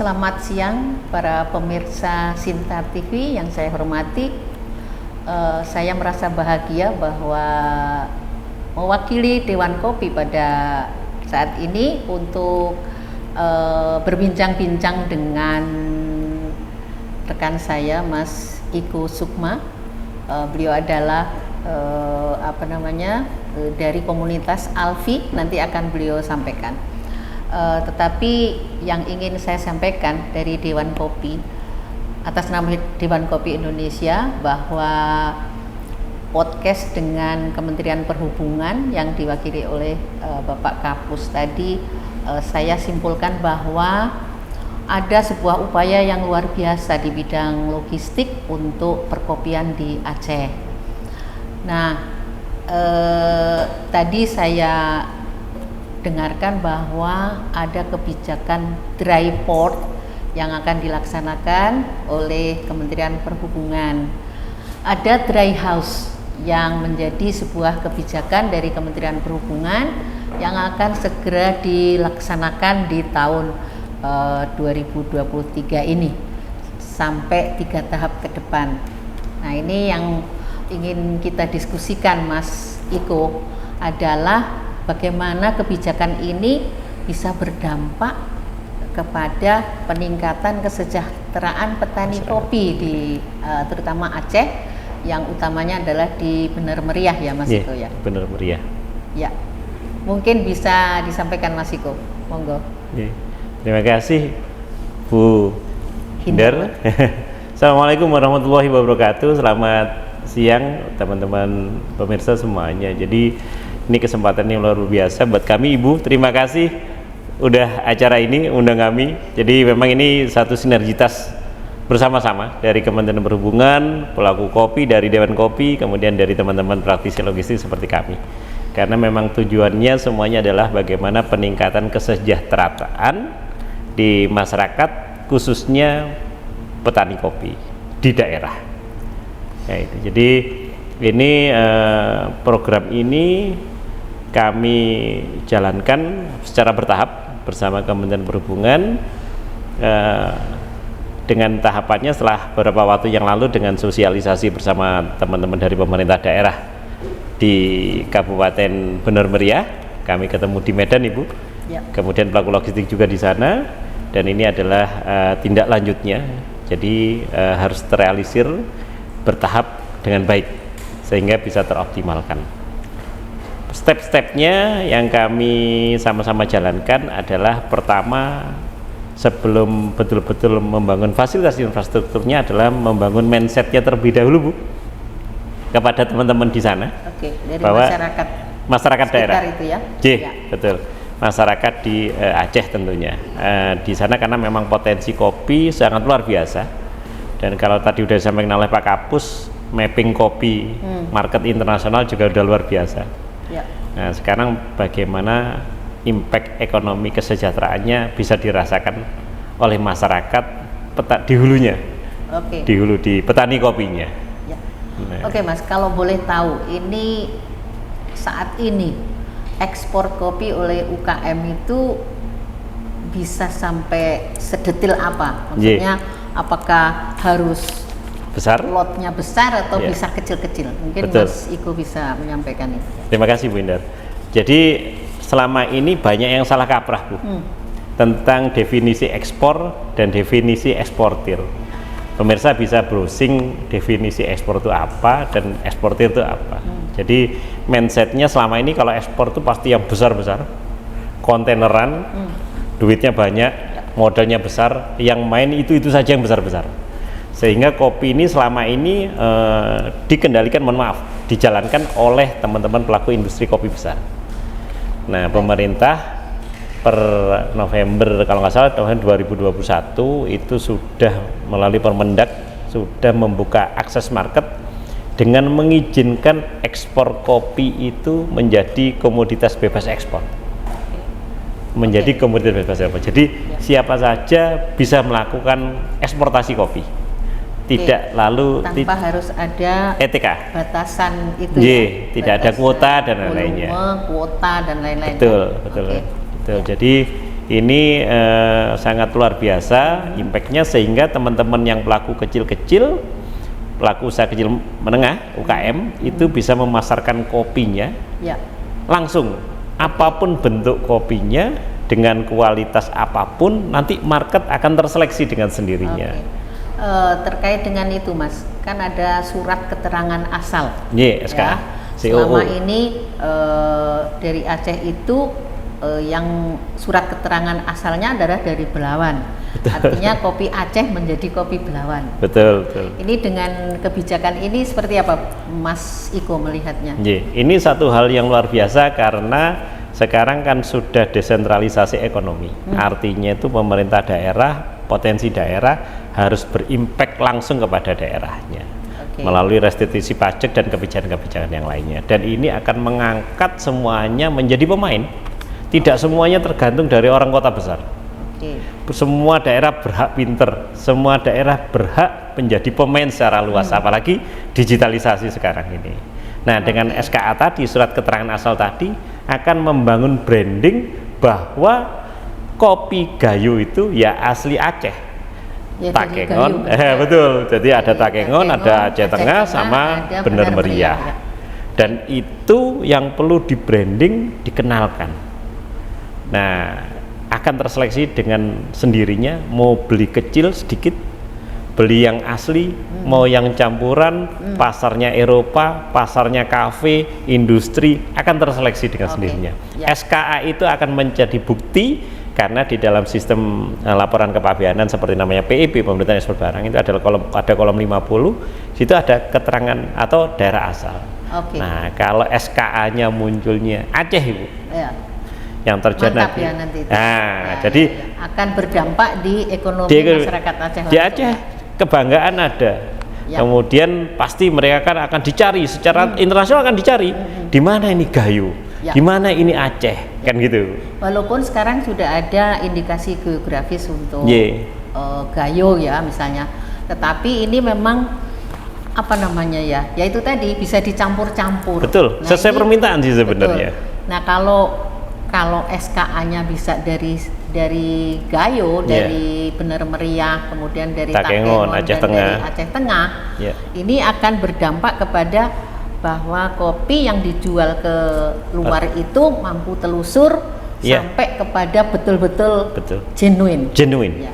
Selamat siang para pemirsa Sintar TV yang saya hormati. Saya merasa bahagia bahwa mewakili Dewan Kopi pada saat ini untuk berbincang-bincang dengan rekan saya Mas Iko Sukma. Beliau adalah dari komunitas Alfi, nanti akan beliau sampaikan. Tetapi yang ingin saya sampaikan dari Dewan Kopi atas nama Dewan Kopi Indonesia, bahwa podcast dengan Kementerian Perhubungan yang diwakili oleh Bapak Kapus tadi, saya simpulkan bahwa ada sebuah upaya yang luar biasa di bidang logistik untuk perkopian di Aceh. Nah, tadi saya dengarkan bahwa ada kebijakan dry port yang akan dilaksanakan oleh Kementerian Perhubungan. Ada dry house yang menjadi sebuah kebijakan dari Kementerian Perhubungan yang akan segera dilaksanakan di tahun 2023 ini sampai 3 tahap ke depan. Nah, ini yang ingin kita diskusikan, Mas Iko, adalah bagaimana kebijakan ini bisa berdampak kepada peningkatan kesejahteraan petani kopi di terutama Aceh, yang utamanya adalah di Bener Meriah ya Mas Iko ya. Bener Meriah. Ya, mungkin bisa disampaikan Mas Iko, monggo. Terima kasih Bu Hinder. Assalamualaikum warahmatullahi wabarakatuh. Selamat siang teman-teman pemirsa semuanya. Jadi ini kesempatan yang luar biasa buat kami, Ibu. Terima kasih udah acara ini undang kami. Jadi memang ini satu sinergitas bersama-sama dari Kementerian Perhubungan, pelaku kopi, dari Dewan Kopi, kemudian dari teman-teman praktisi logistik seperti kami. Karena memang tujuannya semuanya adalah bagaimana peningkatan kesejahteraan di masyarakat, khususnya petani kopi di daerah. Ya, itu. Jadi ini program ini kami jalankan secara bertahap bersama Kementerian Perhubungan, dengan tahapannya setelah beberapa waktu yang lalu dengan sosialisasi bersama teman-teman dari pemerintah daerah di Kabupaten Bener Meriah. Kami ketemu di Medan, Ibu. Ya. Kemudian pelaku logistik juga di sana, dan ini adalah tindak lanjutnya. Jadi harus terrealisir bertahap dengan baik sehingga bisa teroptimalkan. Step-stepnya yang kami sama-sama jalankan adalah, pertama, sebelum betul-betul membangun fasilitas infrastrukturnya, adalah membangun mindsetnya terlebih dahulu, Bu, kepada teman-teman di sana. Oke, dari bahwa masyarakat daerah itu ya. Ya. Betul, masyarakat di Aceh tentunya di sana, karena memang potensi kopi sangat luar biasa. Dan kalau tadi udah disampaikan oleh Pak Kapus, mapping kopi market internasional juga udah luar biasa. Ya. Nah, sekarang bagaimana impact ekonomi kesejahteraannya bisa dirasakan oleh masyarakat di hulunya. Oke. Di hulu, di petani kopinya. Ya. Nah. Oke Mas, kalau boleh tahu, ini saat ini ekspor kopi oleh UKM itu bisa sampai sedetil apa? Maksudnya apakah harus besar, lotnya besar, atau bisa kecil-kecil? Mungkin betul. Mas Iko bisa menyampaikan itu. Terima kasih Bu Indar. Jadi selama ini banyak yang salah kaprah, Bu, tentang definisi ekspor dan definisi eksportir. Pemirsa bisa browsing definisi ekspor itu apa dan eksportir itu apa. Jadi mindsetnya selama ini kalau ekspor itu pasti yang besar-besar, kontaineran, duitnya banyak, modalnya besar, yang main itu saja yang besar-besar. Sehingga kopi ini selama ini dikendalikan, dijalankan oleh teman-teman pelaku industri kopi besar. Nah, pemerintah per November, kalau nggak salah tahun 2021 itu sudah melalui Permendak sudah membuka akses market dengan mengizinkan ekspor kopi itu menjadi komoditas bebas ekspor. Menjadi komoditas bebas ekspor. Jadi siapa saja bisa melakukan eksportasi kopi. Tidak lalu tanpa harus ada ETK, batasan itu ya, tidak ada kuota dan lain-lainnya. Kuota dan lain-lain. Betul. Jadi ini sangat luar biasa impactnya, sehingga teman-teman yang pelaku kecil-kecil, pelaku usaha kecil menengah UKM itu bisa memasarkan kopinya Ya. langsung, apapun bentuk kopinya dengan kualitas apapun, nanti market akan terseleksi dengan sendirinya. Terkait dengan itu Mas, kan ada surat keterangan asal. SK. Ya. COO. Selama ini dari Aceh itu yang surat keterangan asalnya adalah dari Belawan. Artinya kopi Aceh menjadi kopi Belawan. Betul, betul. Ini dengan kebijakan ini seperti apa Mas Iko melihatnya? Ini satu hal yang luar biasa karena sekarang kan sudah desentralisasi ekonomi. Artinya itu pemerintah daerah, potensi daerah harus berimpact langsung kepada daerahnya melalui restitusi pajak dan kebijakan-kebijakan yang lainnya. Dan ini akan mengangkat semuanya menjadi pemain. Tidak semuanya tergantung dari orang kota besar. Semua daerah berhak pinter, semua daerah berhak menjadi pemain secara luas, apalagi digitalisasi sekarang ini. Nah, dengan SKA tadi, surat keterangan asal tadi, akan membangun branding bahwa kopi Gayo itu ya asli Aceh. Ya, Takengon, betul. Jadi ada Takengon, ada Aceh Tengah, sama Bener Meriah. Ya. Dan itu yang perlu di branding, dikenalkan. Nah, akan terseleksi dengan sendirinya, mau beli kecil sedikit, beli yang asli, mau yang campuran, pasarnya Eropa, pasarnya kafe, industri, akan terseleksi dengan sendirinya. Ya. SKA itu akan menjadi bukti, karena di dalam sistem laporan kepabeanan seperti namanya PEB, pemerintahan ekspor barang, itu ada kolom 50, situ ada keterangan atau daerah asal. Nah, kalau SKA-nya munculnya Aceh, Ibu. Ya. Yang terjadi nanti. Ya, nanti itu. Jadi akan berdampak di ekonomi masyarakat Aceh. Di Aceh kebanggaan ada. Ya. Kemudian pasti mereka akan dicari secara internasional, akan dicari di mana ini Gayo, di mana ini Aceh, kan gitu. Walaupun sekarang sudah ada indikasi geografis untuk Gayo ya misalnya, tetapi ini memang apa namanya ya itu tadi bisa dicampur-campur. Betul, sesuai permintaan sih sebenarnya. Nah, kalau SKA-nya bisa dari Gayo, dari Bener Meriah, kemudian dari Takengon, Aceh dan Tengah. dari Aceh Tengah, ini akan berdampak kepada bahwa kopi yang dijual ke luar itu mampu telusur sampai kepada betul-betul genuine. Ya.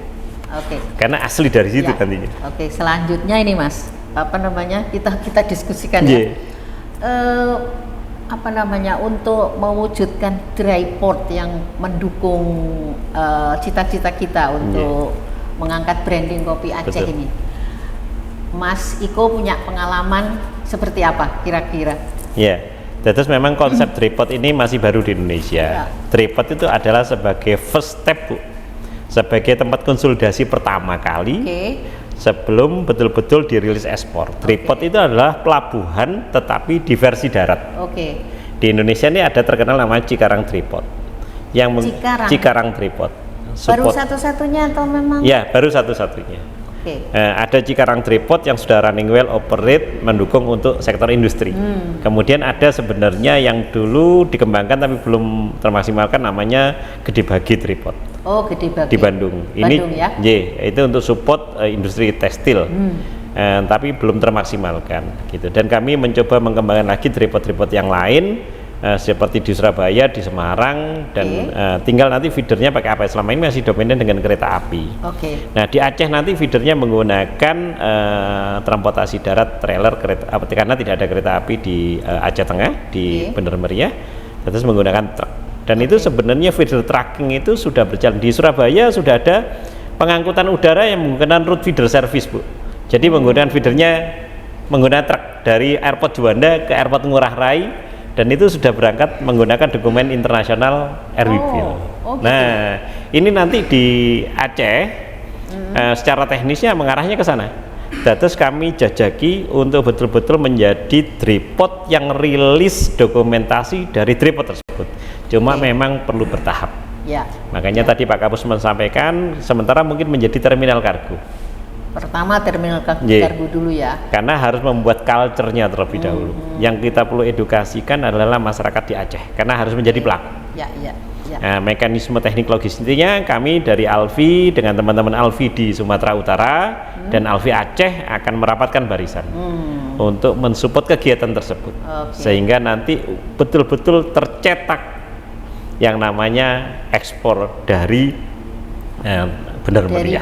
Karena asli dari situ nantinya. Selanjutnya ini Mas, apa namanya, kita diskusikan ya. Untuk mewujudkan dry port yang mendukung cita-cita kita untuk mengangkat branding kopi Aceh ini. Mas Iko punya pengalaman seperti apa kira-kira? Terus memang konsep dry port ini masih baru di Indonesia. Dry port itu adalah sebagai first step, Bu. Sebagai tempat konsolidasi pertama kali sebelum betul-betul dirilis ekspor. Dry port itu adalah pelabuhan tetapi di versi darat. Di Indonesia ini ada terkenal namanya Cikarang Dry Port. Cikarang Dry Port. Baru satu-satunya atau memang? Ya, baru satu-satunya. Ada Cikarang Dry Port yang sudah running well, operate, mendukung untuk sektor industri. Kemudian ada sebenarnya yang dulu dikembangkan tapi belum termaksimalkan, namanya Gede Bagi Dry Port. Gede Bagi. Di Bandung. Bandung ya? Itu untuk support industri tekstil. Tapi belum termaksimalkan gitu. Dan kami mencoba mengembangkan lagi dry port yang lain, seperti di Surabaya, di Semarang, dan tinggal nanti feedernya pakai apa. Selama ini masih dominan dengan kereta api. Nah, di Aceh nanti feedernya menggunakan transportasi darat, trailer, kereta api, karena tidak ada kereta api di Aceh Tengah, di Bener Meriah, terus menggunakan truk. Dan itu sebenarnya feeder trucking itu sudah berjalan. Di Surabaya sudah ada pengangkutan udara yang menggunakan route feeder service, Bu. Jadi menggunakan feedernya menggunakan truk dari airport Juanda ke airport Ngurah Rai, dan itu sudah berangkat menggunakan dokumen internasional RWB. Nah, ini nanti di Aceh secara teknisnya mengarahnya ke sana. Terus kami jajaki untuk betul-betul menjadi dry port yang rilis dokumentasi dari dry port tersebut. Cuma memang perlu bertahap. Makanya tadi Pak Kapus menyampaikan sementara mungkin menjadi terminal kargo. Pertama terminal kargo dulu ya. Karena harus membuat culture-nya terlebih dahulu. Yang kita perlu edukasikan adalah masyarakat di Aceh, karena harus menjadi pelaku. Ya. Nah, mekanisme teknik logistiknya kami dari Alfi dengan teman-teman Alfi di Sumatera Utara dan Alfi Aceh akan merapatkan barisan untuk mensupport kegiatan tersebut, sehingga nanti betul-betul tercetak yang namanya ekspor dari benar meriah.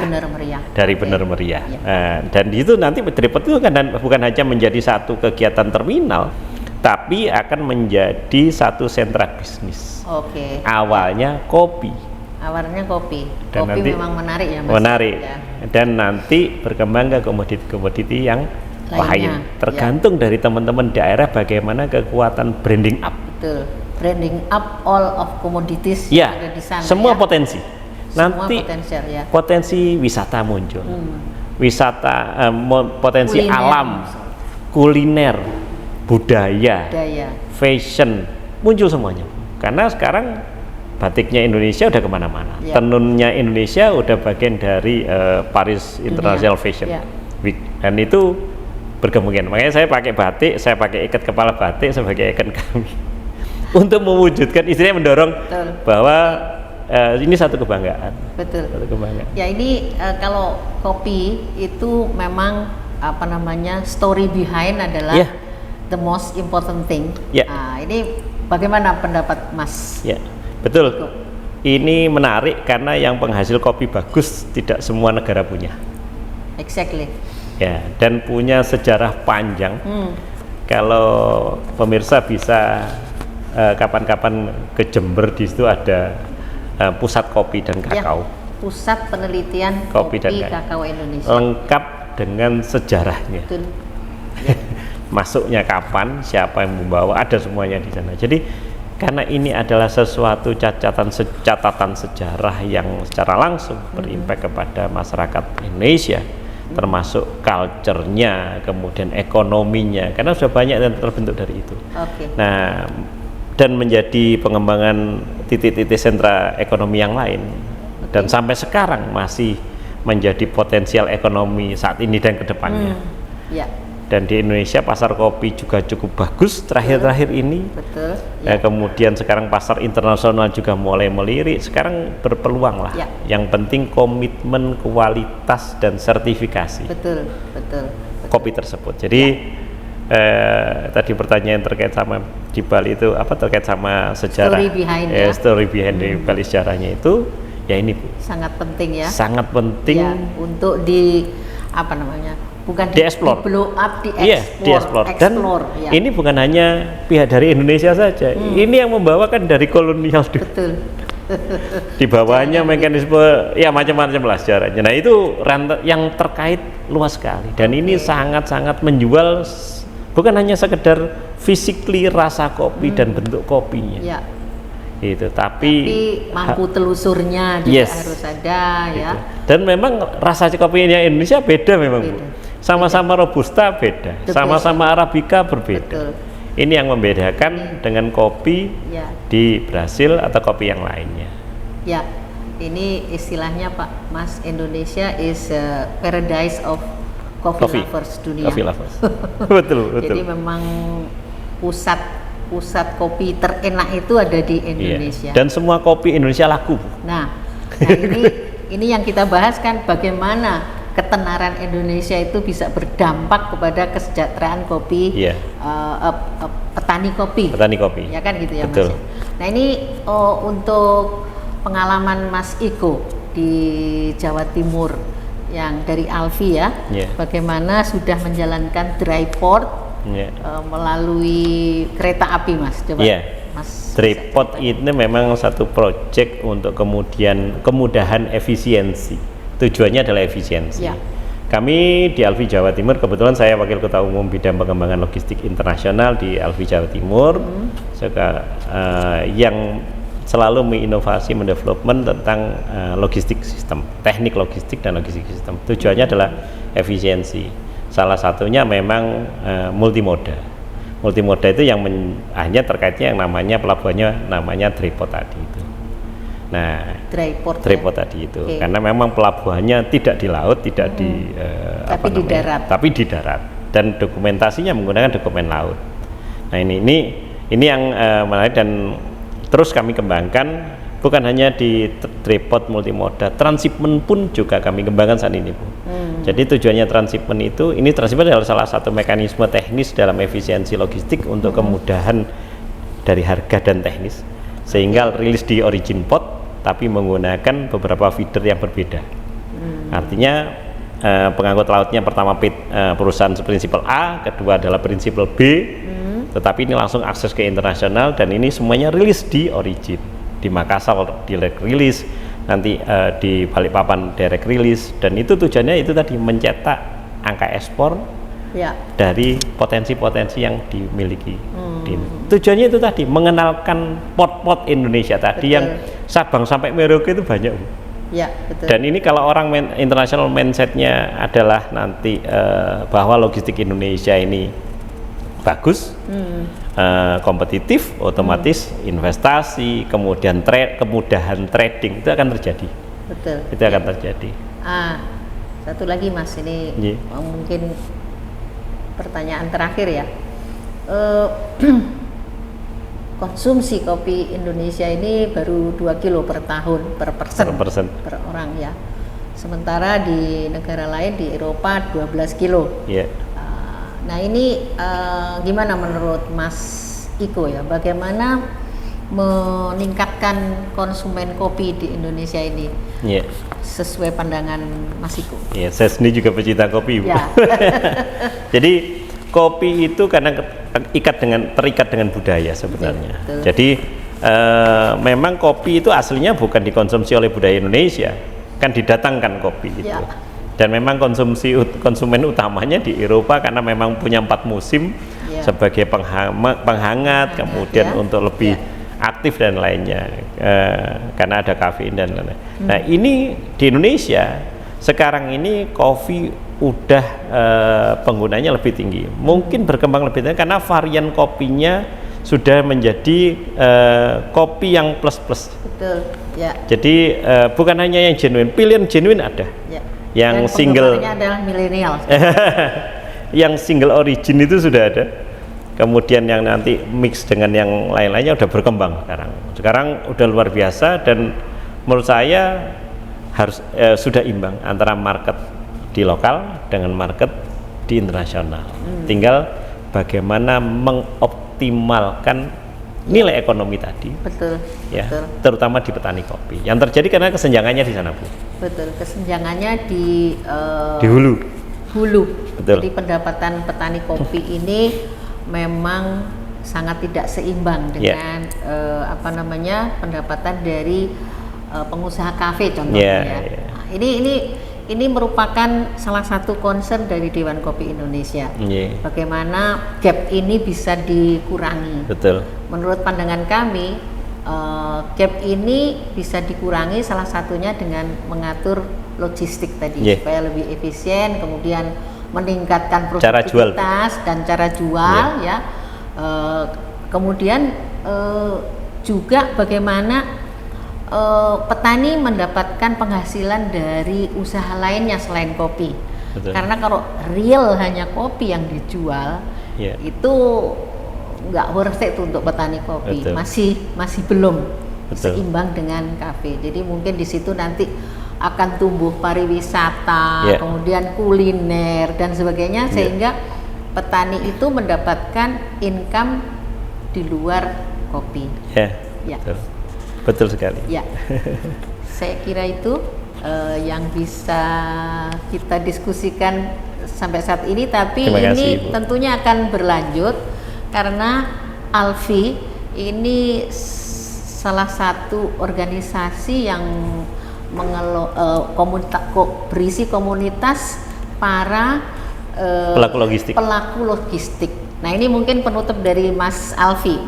Dari benar meriah. Ya. Dan itu nanti Freeport itu kan bukan hanya menjadi satu kegiatan terminal, tapi akan menjadi satu sentra bisnis. Awalnya kopi. Dan kopi memang menarik ya Mas. Menarik. Ya. Dan nanti berkembang ke komoditi-komoditi yang lain. Tergantung dari teman-teman daerah bagaimana kekuatan branding up. Betul. Branding up all of commodities yang ada di sana. Semua ya. potensi. Nanti ya. potensi wisata muncul. Wisata potensi kuliner. Alam, kuliner, budaya, fashion muncul semuanya. Karena sekarang batiknya Indonesia udah kemana-mana, tenunnya Indonesia udah bagian dari Paris International Fashion Week, dan itu berkemungkinan. Makanya saya pakai batik, saya pakai ikat kepala batik sebagai ikon kami untuk mewujudkan, istilahnya mendorong bahwa ini satu kebanggaan. Betul. Satu kebanggaan. Ya ini kalau kopi itu memang apa namanya, story behind adalah the most important thing. Nah, ini bagaimana pendapat Mas? Ya, betul. Ini menarik karena yang penghasil kopi bagus tidak semua negara punya. Exactly. Ya, dan punya sejarah panjang. Kalau pemirsa bisa kapan-kapan ke Jember, di situ ada pusat kopi dan kakao. Pusat penelitian kopi dan kakao Indonesia. Lengkap dengan sejarahnya. Betul. Masuknya kapan, siapa yang membawa, ada semuanya di sana. Jadi karena ini adalah sesuatu catatan sejarah yang secara langsung berimpact kepada masyarakat Indonesia, termasuk culture-nya, kemudian ekonominya, karena sudah banyak yang terbentuk dari itu. Nah, dan menjadi pengembangan titik-titik sentra ekonomi yang lain, dan sampai sekarang masih menjadi potensial ekonomi saat ini dan kedepannya. Dan di Indonesia pasar kopi juga cukup bagus terakhir-terakhir ini. Kemudian sekarang pasar internasional juga mulai melirik. Sekarang berpeluang lah. Yang penting komitmen kualitas dan sertifikasi kopi tersebut. Jadi tadi pertanyaan terkait sama di Bali itu apa, terkait sama sejarah, story behind di Bali sejarahnya itu, ya ini Bu, sangat penting ya. Sangat penting untuk di apa namanya, bukan dieksplor, di blow up, dieksplor. Dan ini bukan hanya pihak dari Indonesia saja, ini yang membawakan dari kolonial dulu. Di bawahnya mekanisme ya macam-macam lah sejarahnya. Nah itu rantai yang terkait luas sekali, dan ini sangat-sangat menjual, bukan hanya sekedar physically rasa kopi dan bentuk kopinya. Itu, tapi mampu telusurnya juga harus ada ya. Dan memang rasa kopinya Indonesia beda memang Bu. Sama-sama robusta beda, sama-sama arabica berbeda. Ini yang membedakan dengan kopi di Brasil atau kopi yang lainnya. Ya, ini istilahnya Pak Mas, Indonesia is a paradise of coffee lovers dunia. Coffee lovers. betul. Jadi memang pusat kopi terenak itu ada di Indonesia. Dan semua kopi Indonesia laku. Nah ini yang kita bahas kan, bagaimana ketenaran Indonesia itu bisa berdampak kepada kesejahteraan kopi, petani kopi. Ya kan gitu ya Mas. Nah ini untuk pengalaman Mas Iko di Jawa Timur yang dari Alfi ya, bagaimana sudah menjalankan dry port melalui kereta api Mas, coba Mas. Dry port ini memang satu proyek untuk kemudahan efisiensi. Tujuannya adalah efisiensi. Kami di Alfi Jawa Timur, kebetulan saya Wakil Ketua Umum Bidang Pengembangan Logistik Internasional di Alfi Jawa Timur, yang selalu menginovasi, mendevelopment tentang logistik sistem, teknik logistik dan logistik sistem. Tujuannya adalah efisiensi. Salah satunya memang multimoda. Multimoda itu yang hanya terkaitnya yang namanya pelabuhannya namanya dry port tadi itu. Nah, dry port tadi itu, karena memang pelabuhannya tidak di laut, tidak tapi di darat, dan dokumentasinya menggunakan dokumen laut. Nah ini yang menarik, dan terus kami kembangkan Bukan hanya di tripod multimoda, transshipment pun juga kami kembangkan saat ini, Bu. Jadi tujuannya transshipment itu, ini transshipment adalah salah satu mekanisme teknis dalam efisiensi logistik untuk kemudahan dari harga dan teknis, sehingga rilis di origin port tapi menggunakan beberapa feeder yang berbeda. Artinya pengangkut lautnya pertama perusahaan prinsipal A, kedua adalah prinsipal B, tetapi ini langsung akses ke internasional, dan ini semuanya rilis di origin. Di Makassar direct release, nanti di Balikpapan direct release, dan itu tujuannya itu tadi mencetak angka ekspor dari potensi-potensi yang dimiliki. Tujuannya itu tadi mengenalkan port-port Indonesia tadi. Betul. Yang Sabang sampai Merauke itu banyak. Ya, betul. Dan ini kalau orang internasional mindsetnya adalah nanti bahwa logistik Indonesia ini bagus, kompetitif, otomatis investasi, kemudian kemudahan trading itu akan terjadi. Betul. Itu akan terjadi. Satu lagi Mas, ini mungkin pertanyaan terakhir ya. Konsumsi kopi Indonesia ini baru 2 kilo per tahun per person per orang ya. Sementara di negara lain di Eropa 12 kilo. Yeah. Nah ini gimana menurut Mas Iko ya, bagaimana meningkatkan konsumen kopi di Indonesia ini sesuai pandangan Mas Iko? Ya, saya sendiri juga pecinta kopi, Bu. Ya. Jadi kopi itu karena terikat dengan budaya sebenarnya. Betul. Jadi memang kopi itu aslinya bukan dikonsumsi oleh budaya Indonesia, kan didatangkan kopi itu. Ya. Dan memang konsumen utamanya di Eropa karena memang punya 4 musim sebagai penghangat, kemudian untuk lebih aktif dan lainnya, karena ada kafein dan lain-lain. Nah ini di Indonesia sekarang ini kopi udah penggunanya lebih tinggi, mungkin berkembang lebih tinggi karena varian kopinya sudah menjadi kopi yang plus-plus. Betul. Ya. Jadi bukan hanya yang genuine, pilihan genuine ada. Ya. Yang dan single adalah milenial. Yang single origin itu sudah ada. Kemudian yang nanti mix dengan yang lain-lainnya udah berkembang sekarang udah luar biasa, dan menurut saya harus sudah imbang antara market di lokal dengan market di internasional. Tinggal bagaimana mengoptimalkan nilai ekonomi tadi. Betul. Ya, betul. Terutama di petani kopi. Yang terjadi karena kesenjangannya di sana, Bu. Betul, kesenjangannya di hulu. Betul. Jadi pendapatan petani kopi ini memang sangat tidak seimbang dengan pendapatan dari pengusaha kafe contohnya. Nah, ini merupakan salah satu concern dari Dewan Kopi Indonesia. Bagaimana gap ini bisa dikurangi. Betul. Menurut pandangan kami, gap ini bisa dikurangi salah satunya dengan mengatur logistik tadi supaya lebih efisien, kemudian meningkatkan produktivitas dan cara jual ya. Kemudian juga bagaimana petani mendapatkan penghasilan dari usaha lainnya selain kopi. Betul. Karena kalau real hanya kopi yang dijual itu nggak worth it untuk petani kopi. Betul. masih belum seimbang dengan kafe. Jadi mungkin di situ nanti akan tumbuh pariwisata, kemudian kuliner dan sebagainya, sehingga petani itu mendapatkan income di luar kopi. Betul sekali. Ya, saya kira itu yang bisa kita diskusikan sampai saat ini. Tapi ini tentunya akan berlanjut karena ALFI ini salah satu organisasi yang berisi komunitas para pelaku logistik. Nah ini mungkin penutup dari Mas Alfi,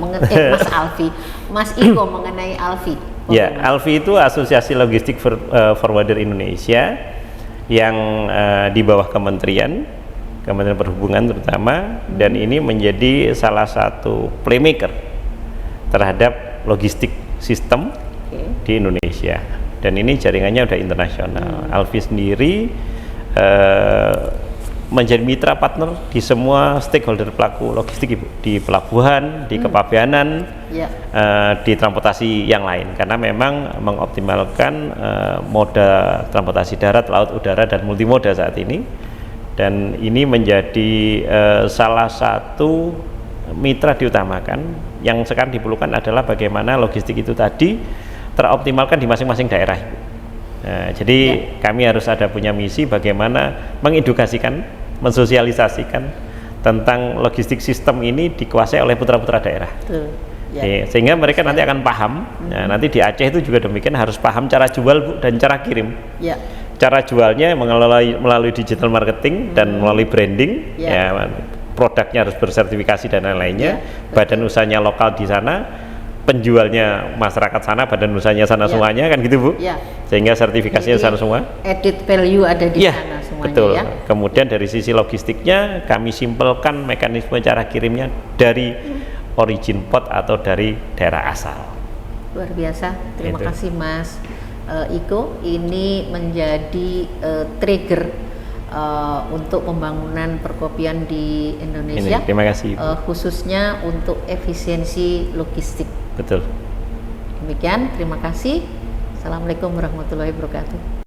Mas Iko mengenai ALFI. Ya, ALFI itu Asosiasi Logistik Forwarder Indonesia yang di bawah Kementerian Perhubungan terutama, dan ini menjadi salah satu playmaker terhadap logistik sistem di Indonesia. Dan ini jaringannya udah internasional. ALFI sendiri menjadi mitra partner di semua stakeholder pelaku logistik, Ibu, di pelabuhan, di kepabeanan, di transportasi yang lain, karena memang mengoptimalkan moda transportasi darat, laut, udara, dan multimoda saat ini, dan ini menjadi salah satu mitra diutamakan. Yang sekarang diperlukan adalah bagaimana logistik itu tadi teroptimalkan di masing-masing daerah, Ibu. Nah, jadi kami harus ada punya misi bagaimana mengedukasikan, mensosialisasikan tentang logistik sistem ini dikuasai oleh putra-putra daerah. Sehingga mereka nanti akan paham. Nah, nanti di Aceh itu juga demikian, harus paham cara jual, Bu, dan cara kirim. Cara jualnya melalui digital marketing dan melalui branding. Produknya harus bersertifikasi dan lain-lainnya. Badan usahanya lokal di sana, penjualnya masyarakat sana, badan usahanya sana semuanya, kan gitu, Bu. Sehingga sertifikasinya sana semua. Added value ada di sana semuanya. Betul. Kemudian dari sisi logistiknya kami simpelkan mekanisme cara kirimnya dari origin port atau dari daerah asal. Luar biasa. Terima kasih Mas Iko. Ini menjadi trigger untuk pembangunan perkopian di Indonesia. Terima kasih. Khususnya untuk efisiensi logistik. Betul. Demikian, terima kasih. Assalamualaikum warahmatullahi wabarakatuh.